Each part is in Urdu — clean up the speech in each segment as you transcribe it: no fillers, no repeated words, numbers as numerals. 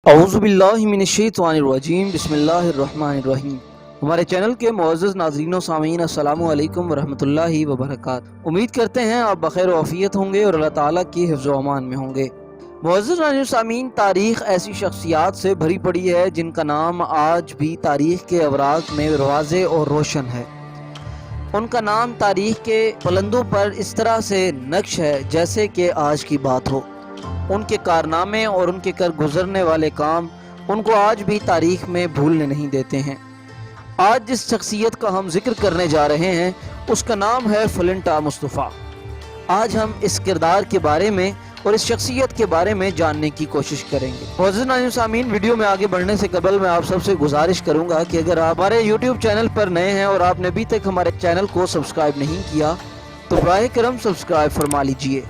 اعوذ باللہ من الشیطان الرجیم بسم اللہ الرحمن الرحیم۔ ہمارے چینل کے معزز ناظرین و سامعین السلام علیکم ورحمۃ اللہ وبرکاتہ۔ امید کرتے ہیں آپ بخیر و عافیت ہوں گے اور اللہ تعالیٰ کی حفظ و امان میں ہوں گے۔ معزز ناظرین و سامعین، تاریخ ایسی شخصیات سے بھری پڑی ہے جن کا نام آج بھی تاریخ کے اوراق میں واضح اور روشن ہے۔ ان کا نام تاریخ کے پلندوں پر اس طرح سے نقش ہے جیسے کہ آج کی بات ہو۔ ان کے کارنامے اور ان کے کر گزرنے والے کام ان کو آج بھی تاریخ میں بھولنے نہیں دیتے ہیں۔ آج جس شخصیت کا ہم ذکر کرنے جا رہے ہیں اس کا نام ہے فلنٹا مصطفیٰ۔ آج ہم اس کردار کے بارے میں اور اس شخصیت کے بارے میں جاننے کی کوشش کریں گے۔ معزز ناظرین و سامعین، ویڈیو میں آگے بڑھنے سے قبل میں آپ سب سے گزارش کروں گا کہ اگر آپ ہمارے یوٹیوب چینل پر نئے ہیں اور آپ نے ابھی تک ہمارے چینل کو سبسکرائب نہیں کیا تو براہ کرم سبسکرائب فرما لیجئے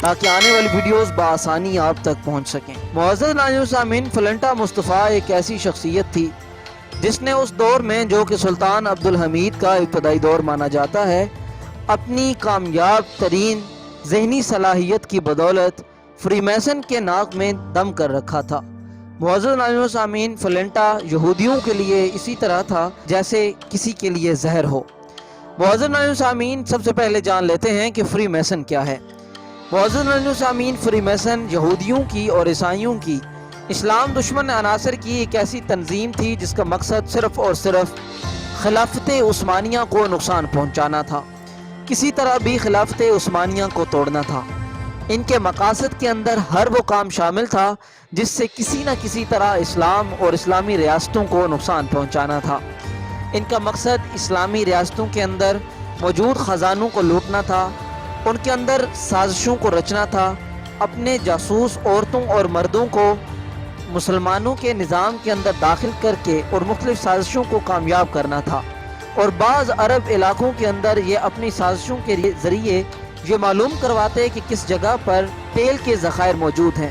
تاکہ آنے والی ویڈیوز بآسانی آپ تک پہنچ سکیں۔ معزز ناظرین و سامعین، فلنٹا مصطفیٰ ایک ایسی شخصیت تھی جس نے اس دور میں، جو کہ سلطان عبدالحمید کا ابتدائی دور مانا جاتا ہے، اپنی کامیاب ترین ذہنی صلاحیت کی بدولت فری میسن کے ناک میں دم کر رکھا تھا۔ معزز ناظرین و سامعین، فلنٹا یہودیوں کے لیے اسی طرح تھا جیسے کسی کے لیے زہر ہو۔ معزز ناظرین و سامعین، سب سے پہلے جان لیتے ہیں کہ فری میسن کیا ہے۔ معزز ناظرین و سامعین، فری میسن یہودیوں کی اور عیسائیوں کی اسلام دشمن عناصر کی ایک ایسی تنظیم تھی جس کا مقصد صرف اور صرف خلافت عثمانیہ کو نقصان پہنچانا تھا، کسی طرح بھی خلافت عثمانیہ کو توڑنا تھا۔ ان کے مقاصد کے اندر ہر وہ کام شامل تھا جس سے کسی نہ کسی طرح اسلام اور اسلامی ریاستوں کو نقصان پہنچانا تھا۔ ان کا مقصد اسلامی ریاستوں کے اندر موجود خزانوں کو لوٹنا تھا، ان کے اندر سازشوں کو رچنا تھا، اپنے جاسوس عورتوں اور مردوں کو مسلمانوں کے نظام کے اندر داخل کر کے اور مختلف سازشوں کو کامیاب کرنا تھا، اور بعض عرب علاقوں کے اندر یہ اپنی سازشوں کے ذریعے یہ معلوم کرواتے کہ کس جگہ پر تیل کے ذخائر موجود ہیں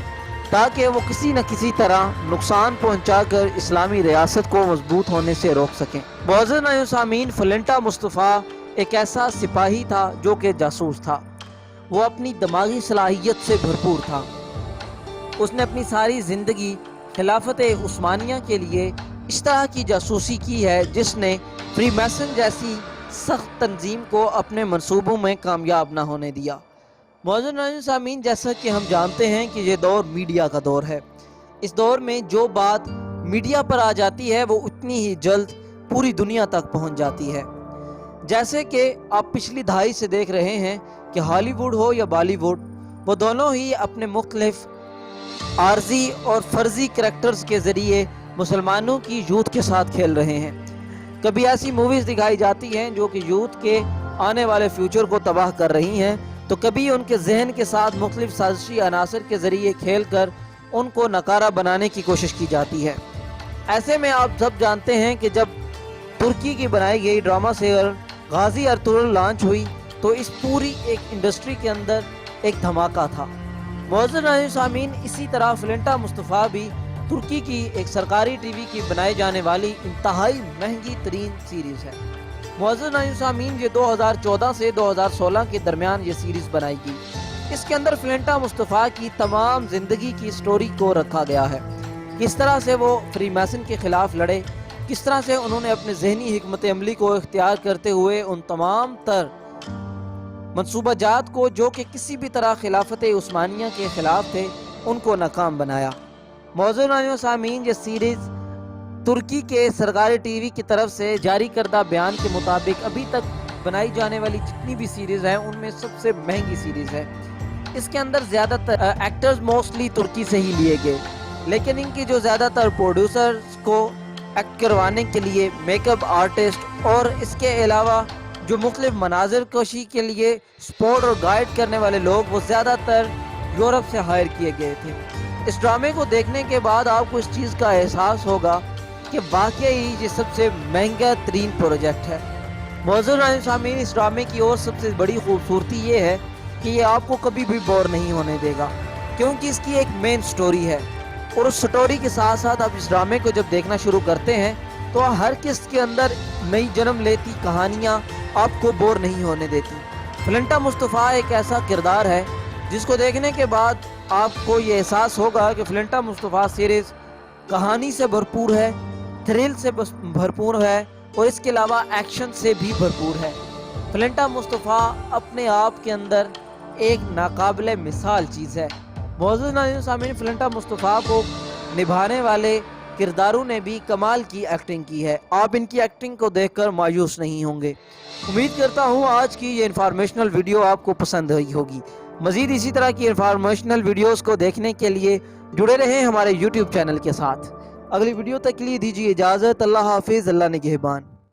تاکہ وہ کسی نہ کسی طرح نقصان پہنچا کر اسلامی ریاست کو مضبوط ہونے سے روک سکیں۔ معزز ناظرین و سامعین، فلنٹا مصطفیٰ ایک ایسا سپاہی تھا جو کہ جاسوس تھا۔ وہ اپنی دماغی صلاحیت سے بھرپور تھا۔ اس نے اپنی ساری زندگی خلافت عثمانیہ کے لیے اس طرح کی جاسوسی کی ہے جس نے فری میسن جیسی سخت تنظیم کو اپنے منصوبوں میں کامیاب نہ ہونے دیا۔ معزز ناظرین و سامعین، جیسا کہ ہم جانتے ہیں کہ یہ دور میڈیا کا دور ہے۔ اس دور میں جو بات میڈیا پر آ جاتی ہے وہ اتنی ہی جلد پوری دنیا تک پہنچ جاتی ہے۔ جیسے کہ آپ پچھلی دہائی سے دیکھ رہے ہیں کہ ہالی ووڈ ہو یا بالی ووڈ، وہ دونوں ہی اپنے مختلف عارضی اور فرضی کریکٹرز کے ذریعے مسلمانوں کی یوتھ کے ساتھ کھیل رہے ہیں۔ کبھی ایسی موویز دکھائی جاتی ہیں جو کہ یوتھ کے آنے والے فیوچر کو تباہ کر رہی ہیں، تو کبھی ان کے ذہن کے ساتھ مختلف سازشی عناصر کے ذریعے کھیل کر ان کو ناکارہ بنانے کی کوشش کی جاتی ہے۔ ایسے میں آپ سب جانتے ہیں کہ جب ترکی کی بنائی گئی ڈرامہ سیریل غازی ارطغرل لانچ ہوئی تو اس پوری ایک انڈسٹری کے اندر ایک دھماکہ تھا۔ معزز ناظرین و سامعین، اسی طرح فلنٹا مصطفیٰ بھی ترکی کی ایک سرکاری ٹی وی کی بنائی جانے والی انتہائی مہنگی ترین سیریز ہے۔ معزز ناظرین و سامعین، یہ 2014 سے 2016 کے درمیان یہ سیریز بنائی گئی۔ اس کے اندر فلنٹا مصطفیٰ کی تمام زندگی کی سٹوری کو رکھا گیا ہے، کس طرح سے وہ فری میسن کے خلاف لڑے، کس طرح سے انہوں نے اپنے ذہنی حکمت عملی کو اختیار کرتے ہوئے ان تمام تر منصوبہ جات کو جو کہ کسی بھی طرح خلافت عثمانیہ کے خلاف تھے ان کو ناکام بنایا۔ معزز ناظرین و سامعین، یہ سیریز ترکی کے سرکاری ٹی وی کی طرف سے جاری کردہ بیان کے مطابق ابھی تک بنائی جانے والی جتنی بھی سیریز ہیں ان میں سب سے مہنگی سیریز ہے۔ اس کے اندر زیادہ تر ایکٹرز موسٹلی ترکی سے ہی لیے گئے، لیکن ان کی جو زیادہ تر پروڈیوسرز کو ایکٹ کروانے کے لیے میک اپ آرٹسٹ اور اس کے علاوہ جو مختلف مناظر کشی کے لیے سپورٹ اور گائیڈ کرنے والے لوگ وہ زیادہ تر یورپ سے ہائر کیے گئے تھے۔ اس ڈرامے کو دیکھنے کے بعد آپ کو اس چیز کا احساس ہوگا کہ واقعی یہ سب سے مہنگا ترین پروجیکٹ ہے۔ معزز ناظرین و سامعین، اس ڈرامے کی اور سب سے بڑی خوبصورتی یہ ہے کہ یہ آپ کو کبھی بھی بور نہیں ہونے دے گا، کیونکہ اس کی ایک مین سٹوری ہے، اور اس سٹوری کے ساتھ ساتھ آپ اس ڈرامے کو جب دیکھنا شروع کرتے ہیں تو ہر قسط کے اندر نئی جنم لیتی کہانیاں آپ کو بور نہیں ہونے دیتی۔ فلنٹا مصطفیٰ ایک ایسا کردار ہے جس کو دیکھنے کے بعد آپ کو یہ احساس ہوگا کہ فلنٹا مصطفیٰ سیریز کہانی سے بھرپور ہے، تھرل سے بھرپور ہے اور اس کے علاوہ ایکشن سے بھی بھرپور ہے۔ فلنٹا مصطفیٰ اپنے آپ کے اندر ایک ناقابل مثال چیز ہے۔ معزز ناظرین سامعین، فلنٹا مصطفیٰ کو نبھانے والے کرداروں نے بھی کمال کی ایکٹنگ کی ہے۔ آپ ان کی ایکٹنگ کو دیکھ کر مایوس نہیں ہوں گے۔ امید کرتا ہوں آج کی یہ انفارمیشنل ویڈیو آپ کو پسند آئی ہوگی۔ مزید اسی طرح کی انفارمیشنل ویڈیوز کو دیکھنے کے لیے جڑے رہیں ہمارے یوٹیوب چینل کے ساتھ۔ اگلی ویڈیو تک کے لیے دیجیے اجازت۔ اللہ حافظ، اللہ نگہبان۔